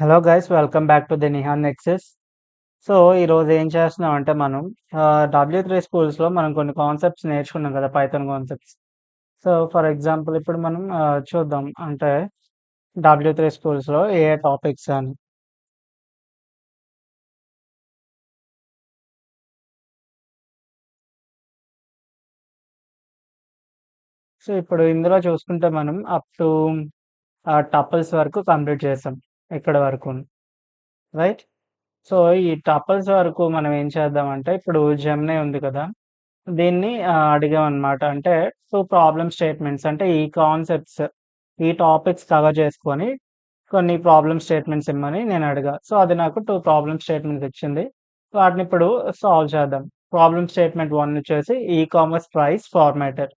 Hello guys, welcome back to the Nihan Nexus. So ఈరోజు ఏం చేస్తున్నాం అంటే మనం W3 స్కూల్స్లో మనం కొన్ని కాన్సెప్ట్స్ నేర్చుకున్నాం కదా, Python concepts. So for example ఇప్పుడు మనం చూద్దాం అంటే W3 స్కూల్స్లో ఏ టాపిక్స్ అని. సో ఇప్పుడు ఇందులో చూసుకుంటే మనం అప్ టు టపుల్స్ వరకు కంప్లీట్ చేసాం ఇక్కడ వరకు, రైట్? సో ఈ టపుల్స్ వరకు మనం ఏం చేద్దామంటే ఇప్పుడు జెమినీ ఉంది కదా, దీన్ని అడిగామనమాట. అంటే 2 ప్రాబ్లమ్ స్టేట్మెంట్స్ అంటే ఈ కాన్సెప్ట్స్, ఈ టాపిక్స్ కవర్ చేసుకొని కొన్ని ప్రాబ్లమ్ స్టేట్మెంట్స్ ఇమ్మని నేను అడిగా. సో అది నాకు 2 ప్రాబ్లమ్ స్టేట్మెంట్స్ ఇచ్చింది. వాటిని ఇప్పుడు సాల్వ్ చేద్దాం. ప్రాబ్లమ్ స్టేట్మెంట్ 1 వచ్చేసి ఈ కామర్స్ ప్రైస్ ఫార్మాటర్.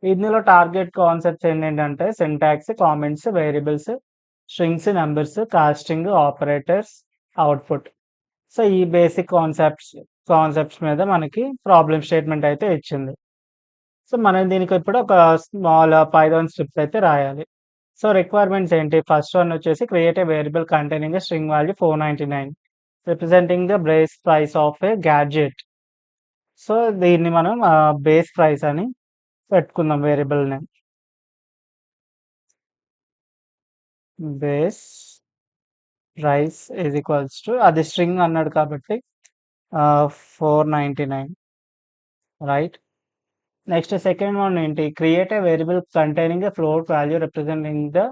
ఇందులో టార్గెట్ కాన్సెప్ట్స్ ఏంటంటే syntax, comments, variables, strings, numbers, casting, operators, output. So ఈ బేసిక్ కాన్సెప్ట్స్ మీద మనకి ప్రాబ్లమ్ స్టేట్మెంట్ అయితే ఇచ్చింది. సో మనం దీనికి ఇప్పుడు ఒక స్మాల్ పైథాన్ స్క్రిప్ట్ అయితే రాయాలి. సో రిక్వైర్మెంట్స్ ఏంటి? ఫస్ట్ వన్ వచ్చేసి create a variable containing a string value 499 representing the base price of A gadget. So దీన్ని మనం బేస్ ప్రైస్ అని పెట్టుకుందాం variable name. Base price is equals to, అది string అన్నాడు కాబట్టి 499, రైట్? నెక్స్ట్ సెకండ్ వన్ ఏంటి? Create a variable containing a float value representing the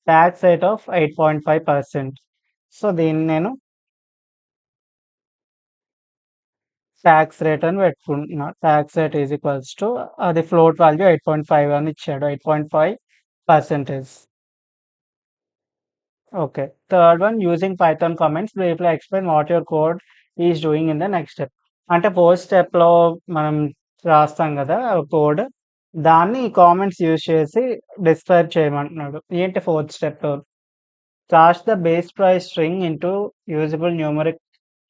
tax rate of 8.5%. So దీన్ని నేను ట్యాక్స్ రేట్ అని పెట్టుకుంటున్నా. Tax rate is equals to, అది float value 8.5 అని ఇచ్చాడు, 8.5%. Okay. Third one using Python comments briefly explain what your code is doing in the next step. అంటే fourth స్టెప్‌లో మనం రాస్తాం కదా కోడ్, దాన్ని ఈ కామెంట్స్ యూజ్ చేసి డిస్క్రైబ్ చేయమంటున్నాడు. ఏంటి fourth step? Cost the base price string into usable numeric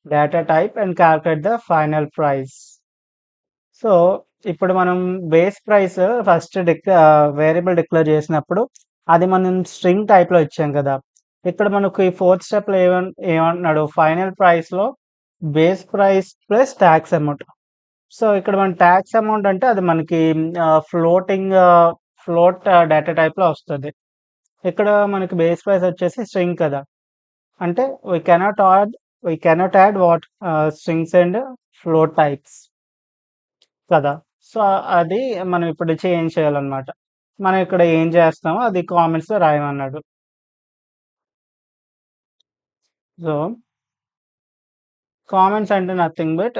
data type and calculate the final price. So ఇప్పుడు మనం base price first variable declare చేసినప్పుడు అది మనం స్ట్రింగ్ టైప్‌లో ఇచ్చాం కదా. ఇక్కడ మనకు ఈ ఫోర్త్ స్టెప్‌లో ఏమంటున్నాడు? ఫైనల్ ప్రైస్‌లో base price plus talks amount. So ఇక్కడ మన టాక్స్ అమౌంట్ అంటే అది మనకి ఫ్లోటింగ్ ఫ్లోట్ డేటా టైప్‌లో వస్తది. ఇక్కడ మనకి బేస్ ప్రైస్ వచ్చేసి స్ట్రింగ్ కదా. అంటే we cannot add strings and float types కదా. సో అది మనం ఇప్పుడు చేంజ్ చేయాలన్నమాట. మనం ఇక్కడ ఏం చేస్తామో అది కామెంట్స్‌లో రాయమన్నాడు. సో కామెంట్స్ అంటే నథింగ్ బట్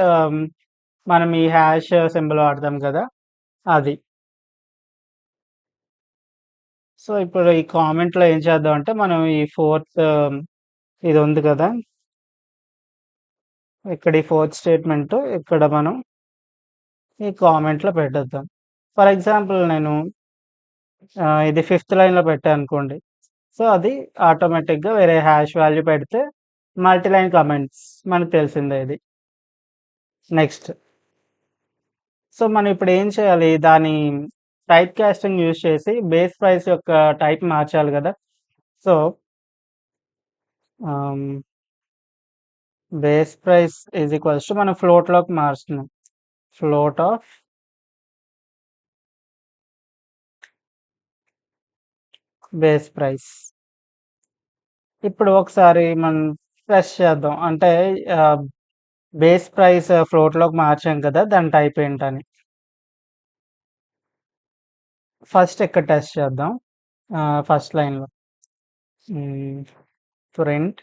మనం ఈ హ్యాష్ సింబల్ వాడతాం కదా, అది. సో ఇప్పుడు ఈ కామెంట్‌లో ఏం చేద్దాం అంటే మనం ఈ ఫోర్త్ ఇది ఉంది కదా, ఇక్కడ ఈ ఫోర్త్ స్టేట్మెంట్ ఇక్కడ మనం ఈ కామెంట్‌లో పెట్టేద్దాం. ఫర్ ఎగ్జాంపుల్ నేను ఇది ఫిఫ్త్ లైన్‌లో పెట్టాననుకోండి. సో అది ఆటోమేటిక్‌గా వేరే హ్యాష్ వాల్యూ పెడితే మల్టీ లైన్ కామెంట్స్ మనకు తెలిసిందే ఇది. నెక్స్ట్, సో మనం ఇప్పుడు ఏం చేయాలి? దాని టైప్ కాస్టింగ్ యూజ్ చేసి బేస్ ప్రైస్ యొక్క టైప్ మార్చాలి కదా. So base price is equals to మనం ఫ్లోట్‌లోకి మారుస్తున్నాం. Float of base price. ఇప్పుడు ఒకసారి మనం ప్రెస్ చేద్దాం. అంటే బేస్ ప్రైస్ ఫ్లోట్‌లోకి మార్చాం కదా, దాని టైప్ ఏంటని. ఫస్ట్ ఇక్కడ టెస్ట్ చేద్దాం. ఫస్ట్ లైన్‌లో ప్రింట్,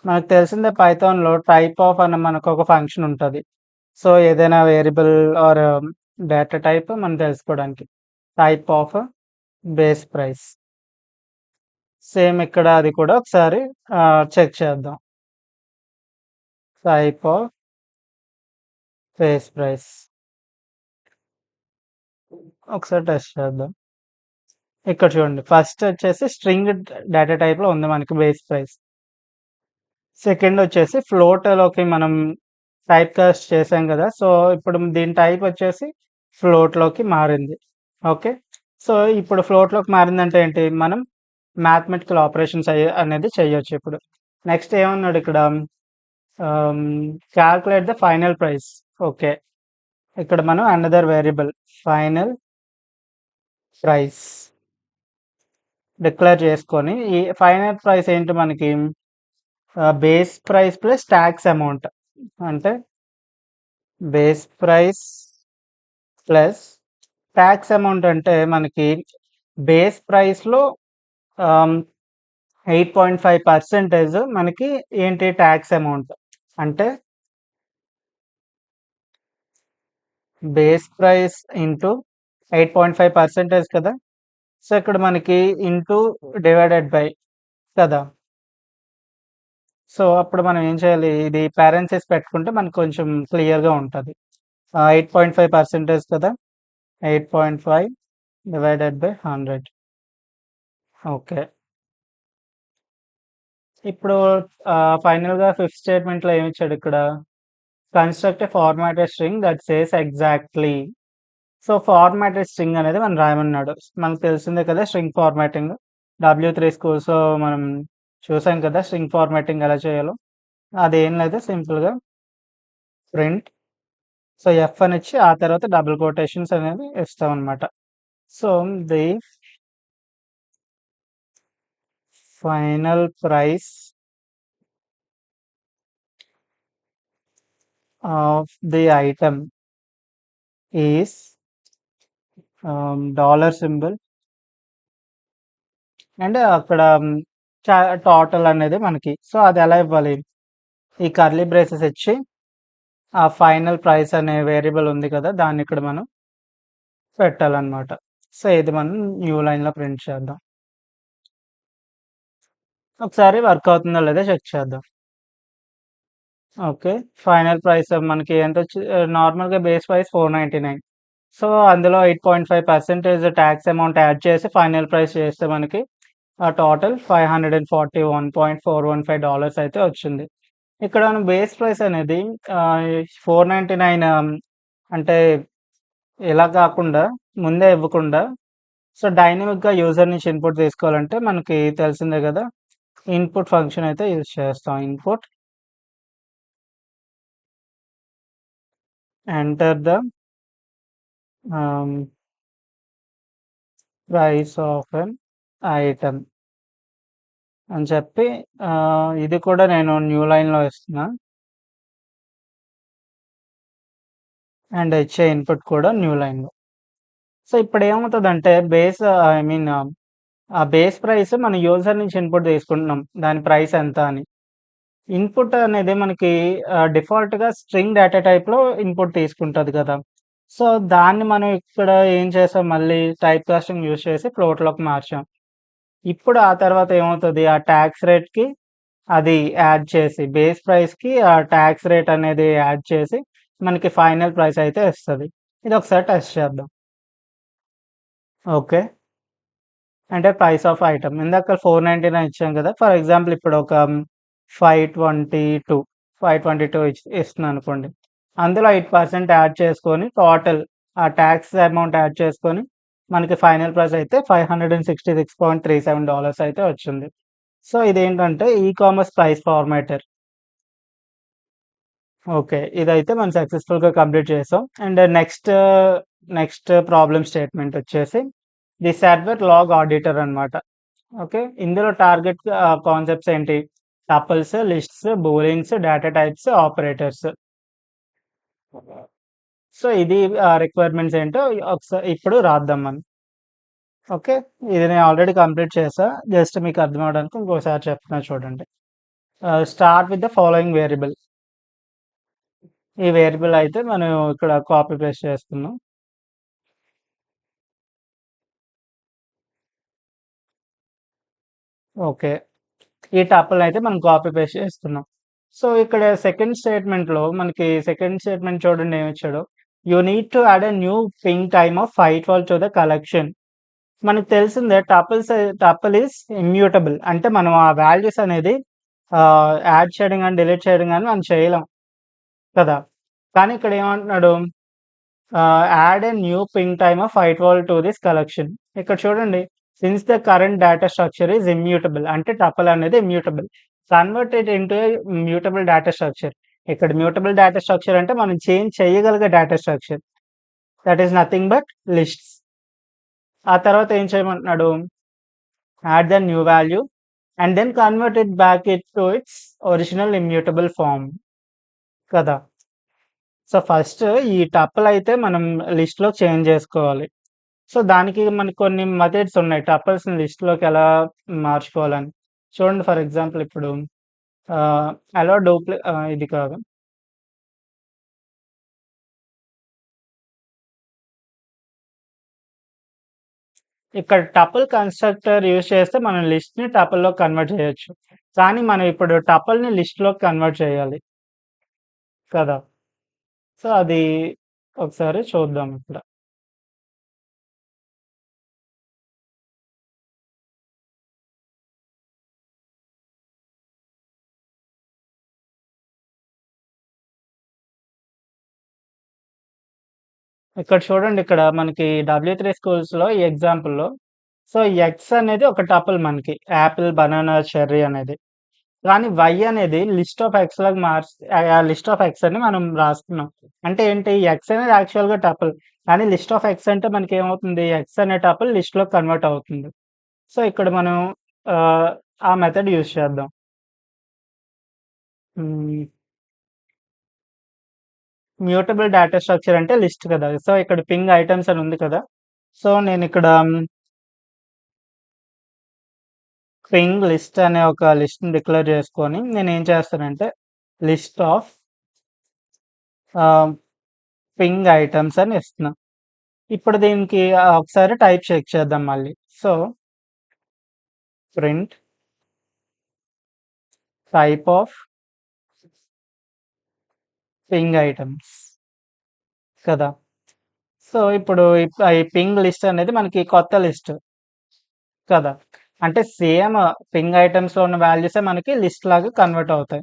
మనకు తెలిసిందే పైథాన్‌లో టైప్ ఆఫ్ అని మనకొక ఫంక్షన్ ఉంటది. సో ఏదైనా వేరియబుల్ ఆర్ డేటా టైప్ మనం తెలుసుకోవడానికి. Type of base price. Same ఇక్కడ అది కూడా ఒకసారి చెక్ చేద్దాం. Type of base price. ఒకసారి టెస్ట్ చేద్దాం. ఇక్కడ చూడండి, ఫస్ట్ వచ్చేసి స్ట్రింగ్ డేటా టైప్‌లో ఉంది మనకి బేస్ ప్రైస్. సెకండ్ వచ్చేసి ఫ్లోట్‌లోకి మనం టైప్ కాస్ట్ చేసాం కదా. సో ఇప్పుడు దీని టైప్ వచ్చేసి ఫ్లోట్‌లోకి మారింది. ఓకే. సో ఇప్పుడు ఫ్లోట్‌లోకి మారిందంటే ఏంటి? మనం మ్యాథమెటికల్ ఆపరేషన్స్ అనేది చేయొచ్చు ఇప్పుడు. నెక్స్ట్ ఏమన్నాడు ఇక్కడ calculate the final price. Okay, ఇక్కడ మనం another variable final price declare చేసుకొని ఈ ఫైనల్ ప్రైస్ ఏంటి మనకి base price plus tax amount. అంటే base price plus tax amount అంటే మనకి బేస్ ప్రైస్లో 8.5% మనకి ఏంటి ట్యాక్స్ అమౌంట్. అంటే బేస్ ప్రైస్ ఇంటూ 8.5% కదా. సో ఇక్కడ మనకి ఇంటూ డివైడెడ్ బై కదా. సో అప్పుడు మనం ఏం చేయాలి, ఇది పారెంథసిస్ పెట్టుకుంటే మనకు కొంచెం క్లియర్గా ఉంటుంది. 8.5% కదా, 8.5 డివైడెడ్ బై 100. ఓకే, ఇప్పుడు ఫైనల్గా ఫిఫ్త్ స్టేట్మెంట్లో ఏమి ఇచ్చాడు ఇక్కడ, construct a formatted string that says exactly. So formatted string అనేది మనం రాయమన్నాడు. మనకు తెలిసిందే కదా స్ట్రింగ్ ఫార్మాటింగ్, W3 స్కూల్స్లో మనం చూసాం కదా స్ట్రింగ్ ఫార్మాటింగ్ ఎలా చేయాలో. అదేం లేదు, సింపుల్గా ప్రింట్, సో ఎఫ్ అని ఇచ్చి ఆ తర్వాత డబుల్ కోటేషన్స్ అనేది ఇస్తాం అనమాట. So the final price of the item is dollar symbol and అక్కడ టోటల్ అనేది మనకి. సో అది ఎలా ఇవ్వాలి, ఈ కర్లీ బ్రేసెస్ ఇచ్చి ఆ ఫైనల్ ప్రైస్ అనే వేరియబుల్ ఉంది కదా దాన్ని ఇక్కడ మనం పెట్టాలన్నమాట. సో ఇది మనం న్యూ లైన్లో ప్రింట్ చేద్దాం. ఒకసారి వర్క్ అవుతుందో లేదో చెక్ చేద్దాం. ఓకే, ఫైనల్ ప్రైస్ మనకి ఎంత వచ్చి, నార్మల్గా బేస్ ప్రైస్ 499. సో అందులో 8.5% ట్యాక్స్ అమౌంట్ యాడ్ చేసి ఫైనల్ ప్రైస్ చేస్తే మనకి టోటల్ $541.415 అయితే వచ్చింది. ఇక్కడ మనం బేస్ ప్రైస్ అనేది 499 అంటే ఇలా కాకుండా ముందే ఇవ్వకుండా, సో డైనమిక్గా యూజర్ నుంచి ఇన్పుట్ తీసుకోవాలంటే మనకి తెలిసిందే కదా ఇన్పుట్ ఫంక్షన్ అయితే యూజ్ చేస్తాం. Input enter the price of an item అని చెప్పి ఇది కూడా నేను న్యూ లైన్లో ఇస్తున్నా అండ్ ఇచ్చే ఇన్పుట్ కూడా న్యూ లైన్లో. సో ఇప్పుడు ఏమవుతుందంటే బేస్ ఐ మీన్ ఆ బేస్ ప్రైస్ మన యూజర్ నుంచి ఇన్పుట్ తీసుకుంటున్నాం దాని ప్రైస్ ఎంత అని. ఇన్పుట్ అనేది మనకి డిఫాల్ట్గా స్ట్రింగ్ డేటా టైప్లో ఇన్పుట్ తీసుకుంటుంది కదా. సో దాన్ని మనం ఇక్కడ ఏం చేసాం, మళ్ళీ టైప్ కాస్టింగ్ యూజ్ చేసి ఫ్లోట్లోకి మార్చాం. ఇప్పుడు ఆ తర్వాత ఏమవుతుంది, ఆ ట్యాక్స్ రేట్కి అది యాడ్ చేసి బేస్ ప్రైస్కి ఆ ట్యాక్స్ రేట్ అనేది యాడ్ చేసి మనకి ఫైనల్ ప్రైస్ అయితే వస్తుంది. ఇది ఒకసారి టెస్ట్ చేద్దాం. ఓకే, అంటే ప్రైస్ ఆఫ్ ఐటమ్ ఇందాక 499 ఇచ్చాం కదా. ఫర్ ఎగ్జాంపుల్ ఇప్పుడు ఒక 522 ఇస్తున్నాను అనుకోండి. అందులో 8% యాడ్ చేసుకొని టోటల్ ఆ ట్యాక్స్ అమౌంట్ యాడ్ చేసుకొని మనకి ఫైనల్ ప్రైస్ అయితే $566.37 అయితే వచ్చింది. సో ఇదేంటంటే ఈ-కామర్స్ ప్రైస్ ఫార్మాటర్. ఓకే, ఇదైతే మనం సక్సెస్ఫుల్గా కంప్లీట్ చేసాం. అండ్ నెక్స్ట్ ప్రాబ్లమ్ స్టేట్మెంట్ వచ్చేసి ది సర్వర్ లాగ్ ఆడిటర్ అనమాట. ఓకే, ఇందులో టార్గెట్ కాన్సెప్ట్స్ ఏంటి, tuples, lists, booleans, data types, operators. So ఇది రిక్వైర్మెంట్స్ ఏంటో ఒకసారి ఇప్పుడు రాద్దాం మనం. ఓకే, ఇది నేను ఆల్రెడీ కంప్లీట్ చేసా, జస్ట్ మీకు అర్థం అవడానికి ఇంకోసారి చెప్తున్నా చూడండి. Start with the following variable. ఈ వేరియబుల్ అయితే మనం ఇక్కడ కాపీ పేస్ట్ చేస్తున్నాం. ఓకే, ఈ టపుల్ అయితే మనం కాపీ పేస్ట్ చేస్తున్నాం. సో ఇక్కడ సెకండ్ స్టేట్మెంట్ చూడండి ఏమి ఇచ్చాడు, you need to add a new ping time of 512 to the collection. మనకు తెలిసిందే టపుల్ ఈస్ ఇమ్యూటబుల్, అంటే మనం ఆ వాల్యూస్ అనేది యాడ్ చేయడం కానీ డిలీట్ చేయడం కానీ మనం చేయలేం కదా. కానీ ఇక్కడ ఏమంటున్నాడు, add a new ping time of 512 to this collection. ఇక్కడ చూడండి since the current data structure is immutable అంటే టపుల్ అనేది immutable. Convert it into mutable data structure. ఇక్కడ మ్యూటబుల్ డేటా స్ట్రక్చర్ అంటే మనం చేంజ్ చేయగలిగే data structure. That is nothing but lists. ఆ తర్వాత ఏం చేయమంటున్నాడు? Add the new value and then convert it back to its original immutable form కదా. So first ఈ టపుల్ అయితే మనం లిస్ట్‌లో చేంజ్ చేసుకోవాలి. సో దానికి మనకు కొన్ని మెథడ్స్ ఉన్నాయి. టపుల్స్‌ని లిస్ట్‌లోకి ఎలా మార్చుకోవాలని. చూడండి ఫర్ ఎగ్జాంపుల్ ఇప్పుడు అలో ఇది కాదు. ఇక్కడ టపుల్ కన్‌స్ట్రక్టర్ యూజ్ చేస్తే మనం లిస్ట్‌ని టపుల్‌లోకి కన్వర్ట్ చేయొచ్చు. కానీ మనం ఇప్పుడు టపుల్‌ని లిస్ట్‌లోకి కన్వర్ట్ చేయాలి కదా. సో అది ఒకసారి చూద్దాం ఇక్కడ. ఇక్కడ చూడండి ఇక్కడ మనకి W3 స్కూల్స్‌లో ఈ ఎగ్జాంపుల్‌లో సో ఎక్స్ అనేది ఒక టపుల్ మనకి. యాపిల్, బనానా, చెర్రీ అనేది. కానీ వై అనేది లిస్ట్ ఆఫ్ ఎక్స్ లాగా ఆ లిస్ట్ ఆఫ్ ఎక్స్ అని మనం రాస్తున్నాం. అంటే ఏంటి? ఎక్స్ అనేది యాక్చువల్‌గా టపుల్. కానీ లిస్ట్ ఆఫ్ ఎక్స్ అంటే మనకేమవుతుంది? ఎక్స్ అనే టపుల్ లిస్ట్‌లోకి కన్వర్ట్ అవుతుంది. సో ఇక్కడ మనం ఆహ్, ఆ మెథడ్ యూజ్ చేద్దాం. హ్మ్. మ్యూటబుల్ డేటా స్ట్రక్చర్ అంటే లిస్ట్ కదా. సో ఇక్కడ పింగ్ ఐటెమ్స్ అని ఉంది కదా. సో నేనిక్కడ పింగ్ లిస్ట్ అనే ఒక లిస్ట్‌ని డిక్లేర్ చేసుకొని నేనేం చేస్తానంటే లిస్ట్ ఆఫ్ ఆహ్, పింగ్ ఐటెమ్స్ అని ఇస్తున్నా. ఇప్పుడు దీనికి ఒకసారి టైప్ చెక్ చేద్దాం మళ్ళీ. So print type of ping items కదా. సో ఇప్పుడు ఈ పింగ్ లిస్ట్ అనేది మనకి కొత్త లిస్ట్ కదా. అంటే సేమ్ పింగ్ ఐటెమ్స్‌లో ఉన్న వాల్యూసే మనకి లిస్ట్ లాగా కన్వర్ట్ అవుతాయి.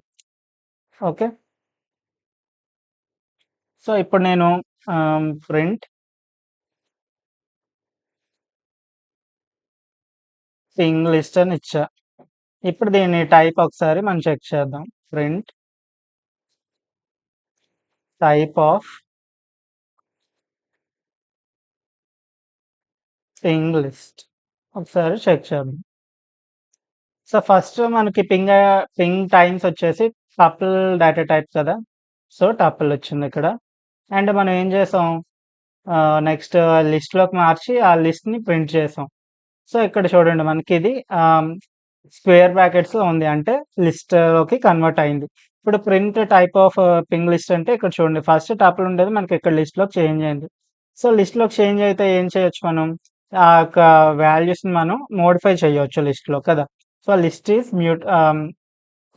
ఓకే. సో ఇప్పుడు నేను ప్రింట్ పింగ్ లిస్ట్ అని ఇచ్చా. ఇప్పుడు దీని టైప్ ఒకసారి మనం చెక్ చేద్దాం. Print type of ping list ఒకసారి చెక్ చేద్దాం. సో ఫస్ట్ మనకి పింగ్ టైమ్స్ వచ్చేసి టపుల్ డేటా టైప్ కదా. సో టపుల్ వచ్చింది ఇక్కడ. అండ్ మనం ఏం చేసాం? నెక్స్ట్ లిస్ట్‌లోకి మార్చి ఆ లిస్ట్‌ని ప్రింట్ చేసాం. సో ఇక్కడ చూడండి మనకిది స్క్వేర్ బ్రాకెట్స్‌లో ఉంది. అంటే లిస్ట్‌లోకి కన్వర్ట్ అయింది. ఇప్పుడు print type of ping list అంటే ఇక్కడ చూడండి ఫస్ట్ టపుల్ ఉండేది మనకి ఇక్కడ లిస్ట్‌లోకి చేంజ్ అయింది. సో లిస్ట్‌లోకి చేంజ్ అయితే ఏం చేయొచ్చు మనం? ఆ యొక్క వాల్యూస్‌ని మనం మోడిఫై చేయొచ్చు లిస్ట్‌లో కదా. సో లిస్ట్ ఈస్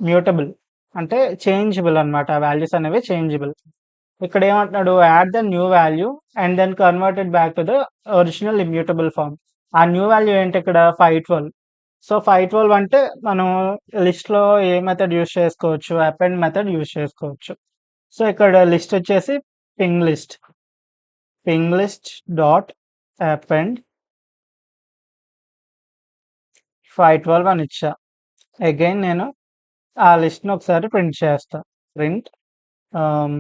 మ్యూటబుల్ అంటే చేంజబుల్ అన్నమాట. ఆ వాల్యూస్ అనేవి చేంజబుల్. ఇక్కడ ఏమంటున్నాడు? Add the new value and then convert it back to the original immutable form. ఆ న్యూ వాల్యూ ఏంటి ఇక్కడ? 512. సో 512 అంటే మనం లిస్ట్‌లో ఏ మెథడ్ యూజ్ చేసుకోవచ్చు? అపెండ్ మెథడ్ యూజ్ చేసుకోవచ్చు. సో ఇక్కడ లిస్ట్ వచ్చేసి ping list. Ping list dot append 512 అని ఇచ్చా. అగైన్ నేను ఆ లిస్ట్‌ని ఒకసారి ప్రింట్ చేస్తా. ప్రింట్ ఆహ్,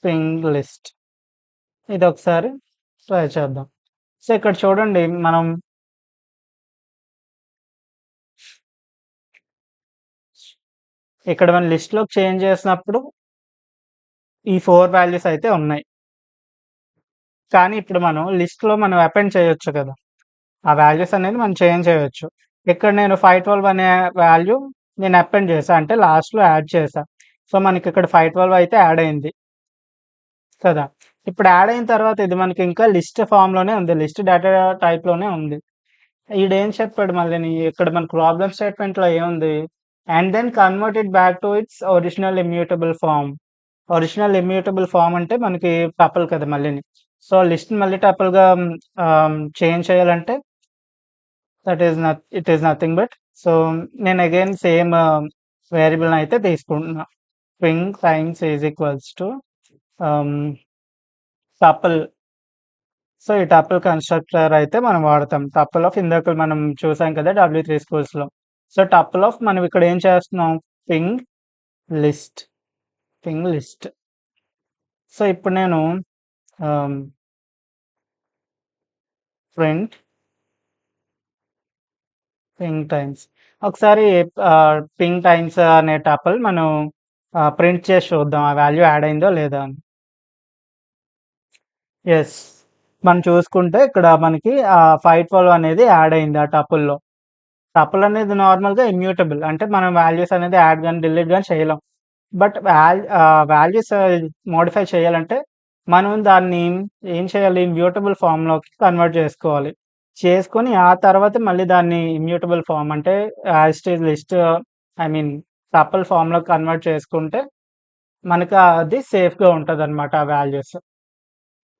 పింగ్ లిస్ట్. ఇదొకసారి ట్రై చేద్దాం. సో ఇక్కడ చూడండి మనం ఇక్కడ మనం లిస్ట్‌లోకి చేంజ్ చేసినప్పుడు ఈ 4 వాల్యూస్ అయితే ఉన్నాయి. కానీ ఇప్పుడు మనం లిస్ట్‌లో మనం అపెండ్ చేయొచ్చు కదా. ఆ వాల్యూస్ అనేది మనం చేంజ్ చేయొచ్చు. ఇక్కడ నేను 512 అనే వాల్యూ నేను అపెండ్ చేశా. అంటే లాస్ట్‌లో యాడ్ చేశా. సో మనకిక్కడ 512 అయితే యాడ్ అయింది కదా. ఇప్పుడు యాడ్ అయిన తర్వాత ఇది మనకి ఇంకా లిస్ట్ ఫార్మ్‌లోనే ఉంది. లిస్ట్ డేటా టైప్‌లోనే ఉంది. ఈడేం చెప్పాడు మళ్ళీని ఇక్కడ మనకు ప్రాబ్లమ్ స్టేట్మెంట్‌లో ఏముంది? And then convert it back to its original immutable form. Original immutable form అంటే మనకి టపుల్ కదా మళ్ళీని. సో లిస్ట్‌ని మళ్ళీ టపుల్‌గా చేంజ్ చేయాలంటే it is nothing but so నేను అగైన్ సేమ్ వేరియబుల్‌ని అయితే తీసుకుంటున్నా. String times is equals to ah, tuple so, ఈ టపుల్ కన్‌స్ట్రక్టర్ అయితే మనం వాడతాం. టపుల్ ఆఫ్ ఇందాక మనం చూసాం కదా! W3 స్కూల్స్‌లో. సో, టపుల్ ఆఫ్ మనం ఇక్కడ ఏం చేస్తున్నాం? Ping list, ping list. So, ఇప్పుడు నేను ఆహ్, ప్రింట్ పింగ్ టైమ్స్. ఒకసారి పింగ్ టైమ్స్ అనే టపుల్ మనం ప్రింట్ చేసి చూద్దాం. ఆ వాల్యూ యాడ్ అయిందో లేదా అని. యెస్. మనం చూసుకుంటే ఇక్కడ మనకి 512 అనేది యాడ్ అయింది ఆ టపుల్‌లో. టపుల్ అనేది నార్మల్‌గా ఇమ్యూటబుల్. అంటే మనం వాల్యూస్ అనేది యాడ్ గాని, డిలీట్ గాని చేయలేం. బట్ వాల్యూస్ మోడిఫై చేయాలంటే మనం దాన్ని ఏం చేయాలి? ఇమ్యూటబుల్ ఫార్మ్‌లోకి కన్వర్ట్ చేసుకోవాలి. చేసుకొని ఆ తర్వాత మళ్ళీ దాన్ని ఇమ్యూటబుల్ ఫార్మ్ అంటే as it is list I mean tuple ఫార్మ్‌లోకి కన్వర్ట్ చేసుకుంటే మనకు అది సేఫ్‌గా ఉంటదన్నమాట ఆ వాల్యూస్.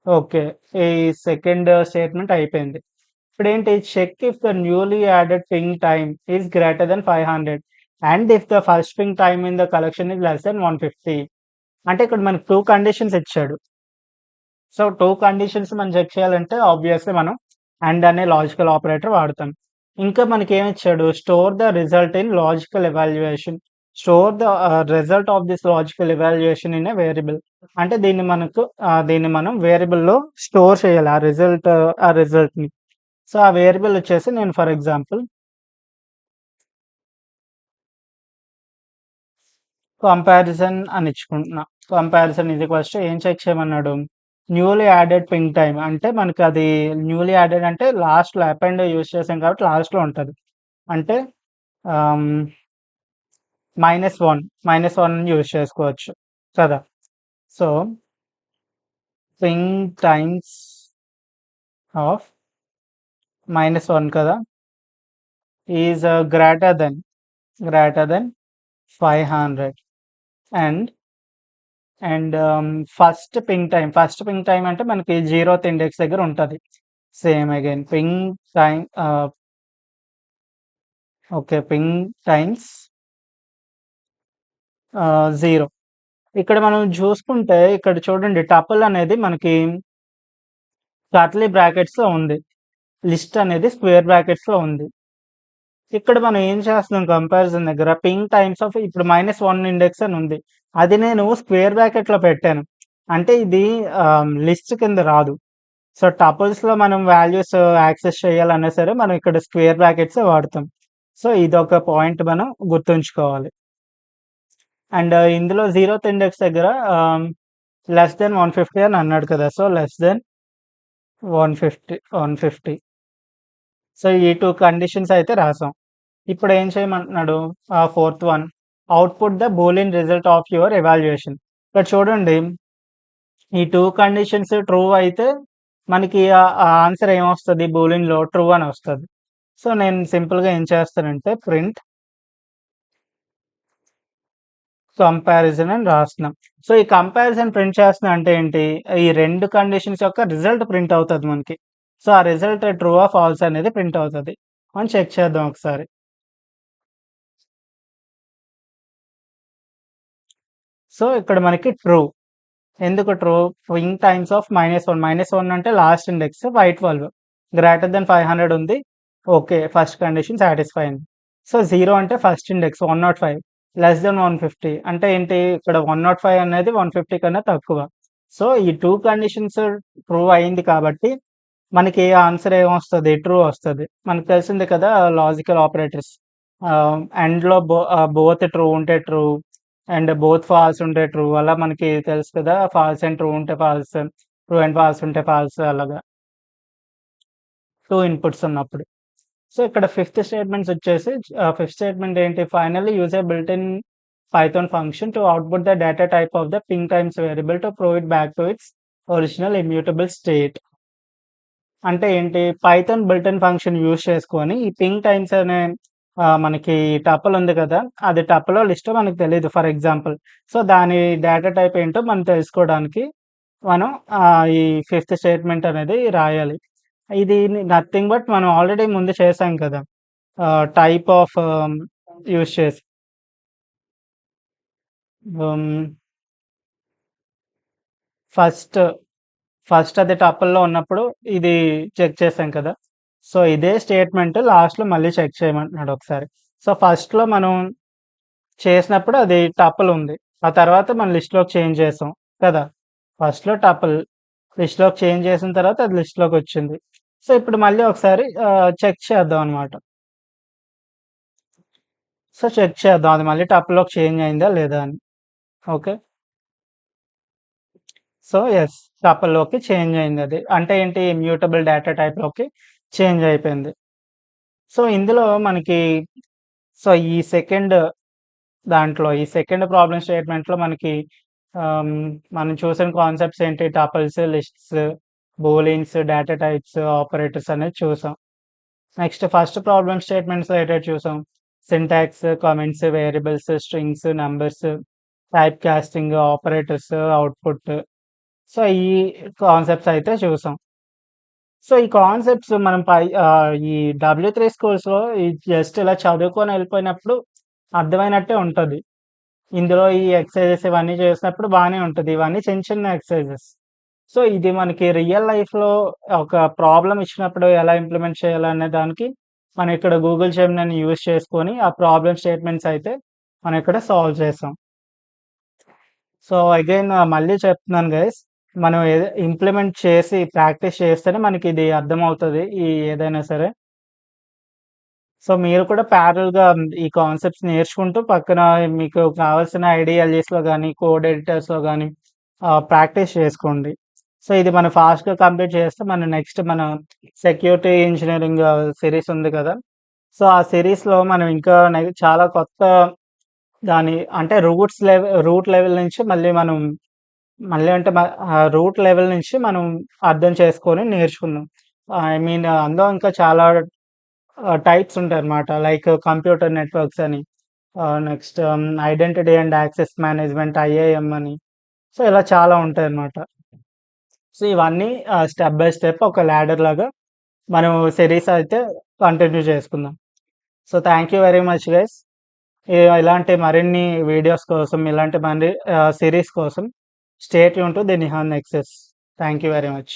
ఓకే. ఈ సెకండ్ స్టేట్మెంట్ అయిపోయింది. ఇప్పుడేంటి check if the newly added ping time is greater than 500 and if the first ping time in the collection is less than 150. అంటే ఇక్కడ మనకు 2 కండిషన్స్ ఇచ్చాడు. సో, 2 కండిషన్స్ మనం చెక్ చేయాలంటే ఆబ్వియస్‌లీ మనం అండ్ అనే లాజికల్ ఆపరేటర్ వాడతాం. ఇంకా మనకేమిచ్చాడు? Store the result in logical evaluation. Store the result of this logical evaluation in a variable. అంటే దీన్ని మనం వేరియబుల్‌లో స్టోర్ చేయాలి. ఆ రిజల్ట్‌ని. సో, ఆ వేరియబుల్ వచ్చేసి నేను ఫర్ ఎగ్జాంపుల్ కంపారిజన్ అని ఇచ్చుకుంటున్నా. కంపారిజన్ ఈజ్ ఈక్వల్స్ టు ఏం చెక్ చేయమన్నాడు? న్యూలీ యాడెడ్ పింగ్ టైమ్ అంటే మనకది న్యూలీ యాడెడ్ అంటే లాస్ట్‌లో అపెండ్ యూజ్ చేసాం కాబట్టి లాస్ట్‌లో ఉంటది. అంటే ఆహ్, -1 యూజ్ చేసుకోవచ్చు కదా! సో, పింగ్ టైమ్స్ ఆఫ్ -1 కదా! Is greater than 500 and first ping time అంటే మనకి 0th ఇండెక్స్ దగ్గర ఉంటది. Same again time ping times 0. ఇక్కడ మనం చూసుకుంటే ఇక్కడ చూడండి టపుల్ అనేది మనకి కర్లీ బ్రాకెట్స్‌లో ఉంది. లిస్ట్ అనేది స్క్వేర్ బ్రాకెట్స్‌లో ఉంది. ఇక్కడ మనం ఏం చేస్తున్నాం కంపారిజన్ దగ్గర పింగ్ టైమ్స్ ఆఫ్ ఇప్పుడు -1 ఇండెక్స్ అని ఉంది. అది నేను స్క్వేర్ బ్రాకెట్‌లో పెట్టాను. అంటే ఇది లిస్ట్ కింద రాదు. సో, టపుల్స్‌లో మనం వాల్యూస్ యాక్సెస్ చేయాలన్నా సరే మనం ఇక్కడ స్క్వేర్ బ్రాకెట్సే వాడతాం. సో, ఇదొక పాయింట్ మనం గుర్తుంచుకోవాలి. అండ్ ఇందులో 0th ఇండెక్స్ దగ్గర లెస్ దెన్ 150 అని అన్నాడు కదా! So, less than 150. సో, ఈ 2 కండిషన్స్ అయితే రాసాం. ఇప్పుడేం చేయమంటున్నాడు? Fourth one output the boolean result of your evaluation. ఇక్కడ చూడండి ఈ 2 కండిషన్స్ ట్రూ అయితే మనకి ఆన్సర్ ఏమొస్తది బూలియన్‌లో ట్రూ అని వస్తది. సో, నేను సింపుల్‌గా ఏం చేస్తానంటే ప్రింట్ కంపారిజన్ అని రాస్తున్నాం. సో, ఈ కంపారిజన్ ప్రింట్ చేస్తున్నా అంటే ఏంటి? ఈ 2 కండిషన్స్ యొక్క రిజల్ట్ ప్రింట్ అవుతది మనకి. సో, ఆ రిజల్ట్ ట్రూఆ, ఫాల్స్ అనేది ప్రింట్ అవుతది. మనం చెక్ చేద్దాం ఒకసారి. సో, ఇక్కడ మనకి ట్రూ. ఎందుకు ట్రూ? పింగ్ టైమ్స్ ఆఫ్ -1 అంటే లాస్ట్ ఇండెక్స్ 512 గ్రేటర్ థాన్ 500 ఉంది. ఓకే. ఫస్ట్ కండిషన్ సాటిస్ఫై అయింది. సో, 0 అంటే ఫస్ట్ ఇండెక్స్ 105 లెస్ థాన్ 150 అంటే ఏంటి? ఇక్కడ 105 అనేది 150 కన్నా తక్కువ. సో, ఈ 2 కండిషన్స్ ట్రూ అయింది కాబట్టి మనకి ఆన్సర్ ఏమొస్తది? ట్రూ వస్తది. మనకు తెలిసిందే కదా! Logical operators. బోత్ ట్రూ ఉంటే ట్రూ అండ్ బోత్ ఫాల్స్ ఉంటే ట్రూ. అలా మనకి తెలుసు కదా! ఫాల్స్ అండ్ ట్రూ ఉంటే ఫాల్స్, ట్రూ అండ్ ఫాల్స్ ఉంటే ఫాల్స్ అలాగా. 2 ఇన్‌పుట్స్ ఉన్నప్పుడు. సో, ఇక్కడ ఫిఫ్త్ స్టేట్మెంట్ ఏంటి? Finally use a built in Python function to output the data type of the ping times variable to prove it back to its original immutable state. అంటే ఏంటి? Python built in function use చేసుకొని ఈ ping times అనే మనకి tuple ఉంది కదా! అది టపులో లిస్టో మనకు తెలీదు ఫర్ ఎగ్జాంపుల్. సో, దాని డేటా టైప్ ఏంటో మనం తెలుసుకోవడానికి మనం ఈ ఫిఫ్త్ స్టేట్మెంట్ అనేది రాయాలి. ఇది నథింగ్ బట్ మనం ఆల్రెడీ ముందు చేసాం కదా! టైప్ ఆఫ్ యూజ్ చేసి. హ్మ్. ఫస్ట్ ఫస్ట్ అది టపుల్‌లో ఉన్నప్పుడు ఇది చెక్ చేసాం కదా! సో, ఇదే స్టేట్‌మెంట్ లాస్ట్‌లో మళ్ళీ చెక్ చేయమంటున్నాడు ఒకసారి. సో, ఫస్ట్‌లో మనం చేసినప్పుడు అది టపుల్ ఉంది. ఆ తర్వాత మనం లిస్ట్‌లోకి చేంజ్ చేసాం కదా! ఫస్ట్‌లో టపుల్ లిస్ట్‌లోకి చేంజ్ చేసిన తర్వాత అది లిస్ట్‌లోకొచ్చింది. సో, ఇప్పుడు మళ్ళీ ఒకసారి చెక్ చేద్దాం అనమాట. సో, చెక్ చేద్దాం అది మళ్ళీ టపుల్‌లోకి చేంజ్ అయిందా లేదా అని. ఓకే. So, yes. టపుల్‌లోకి చేంజ్ అయిందది. అంటే ఏంటి? ఇమ్యూటబుల్ డేటా టైప్‌లోకి చేంజ్ అయిపోయింది. సో, ఇందులో మనకి సో, ఈ సెకండ్ ప్రాబ్లమ్ స్టేట్‌మెంట్‌లో మనకి ఆహ్, మనం చూసిన కాన్సెప్ట్స్ ఏంటి? Tuples, lists, booleans, data types, operators అనేది చూసాం. నెక్స్ట్ ఫస్ట్ ప్రాబ్లమ్ స్టేట్‌మెంట్స్‌లో ఏటేటి చూసాం? Syntax, comments, variables, strings, numbers, type casting, operators, output. So, ఈ కాన్సెప్ట్స్ అయితే చూసాం. సో, ఈ కాన్సెప్ట్స్ మనం ఈ W3 స్కూల్స్‌లో ఈ జస్ట్ ఇలా చదువుకొని ఎళ్ళిపోయినప్పుడు అర్థమైనట్టే ఉంటది. ఇందులో ఈ ఎక్సర్‌సైజెస్ ఇవన్నీ చేసినప్పుడు బానే ఉంటది. ఇవన్నీ చిన్న చిన్న ఎక్సర్‌సైజెస్. సో, ఇది మనకి రియల్ లైఫ్‌లో ఒక ప్రాబ్లమ్ ఇచ్చినప్పుడు ఎలా ఇంప్లిమెంట్ చేయాలనే దానికి మనం ఇక్కడ గూగుల్ జెమినీని యూజ్ చేసుకొని ఆ ప్రాబ్లమ్ స్టేట్‌మెంట్స్ అయితే మనం ఇక్కడ సాల్వ్ చేసాం. సో, అగైన్ మళ్ళీ చెప్తున్నాను గైస్. మనం ఇంప్లిమెంట్ చేసి ప్రాక్టీస్ చేస్తేనే మనకిది అర్థమవుతది. ఏదైనా సరే. సో, మీరు కూడా ప్యారలెల్‌గా ఈ కాన్సెప్ట్స్ నేర్చుకుంటూ పక్కన మీకు కావాల్సిన ఐడీఎల్‌జీస్‌లో గాని, కోడ్ ఎడిటర్స్‌లో గాని ప్రాక్టీస్ చేసుకోండి. సో, ఇది మనం ఫాస్ట్‌గా కంప్లీట్ చేస్తే మనం నెక్స్ట్ మన సెక్యూరిటీ ఇంజినీరింగ్ సీరీస్ ఉంది కదా! సో, ఆ సీరీస్‌లో మనం ఇంకా చాలా కొత్త దాని అంటే రూట్ లెవెల్ నుంచి మళ్ళీ అంటే రూట్ లెవెల్ నుంచి మనం అర్థం చేసుకొని నేర్చుకుందాం. ఐ మీన్ అందులో ఇంకా చాలా టైప్స్ ఉంటాయన్నమాట. లైక్ కంప్యూటర్ నెట్వర్క్స్ అని, next identity and access management IIM అని. సో, ఇలా చాలా ఉంటాయన్నమాట. సో, ఇవన్నీ స్టెప్ బై స్టెప్ ఒక లాడర్ లాగా మనం సిరీస్ అయితే కంటిన్యూ చేసుకుందాం. So, thank you very much guys. ఇలాంటి మరిన్ని వీడియోస్ కోసం, ఇలాంటి సిరీస్ కోసం stay tune to the Nihan Nexus. Thank you very much.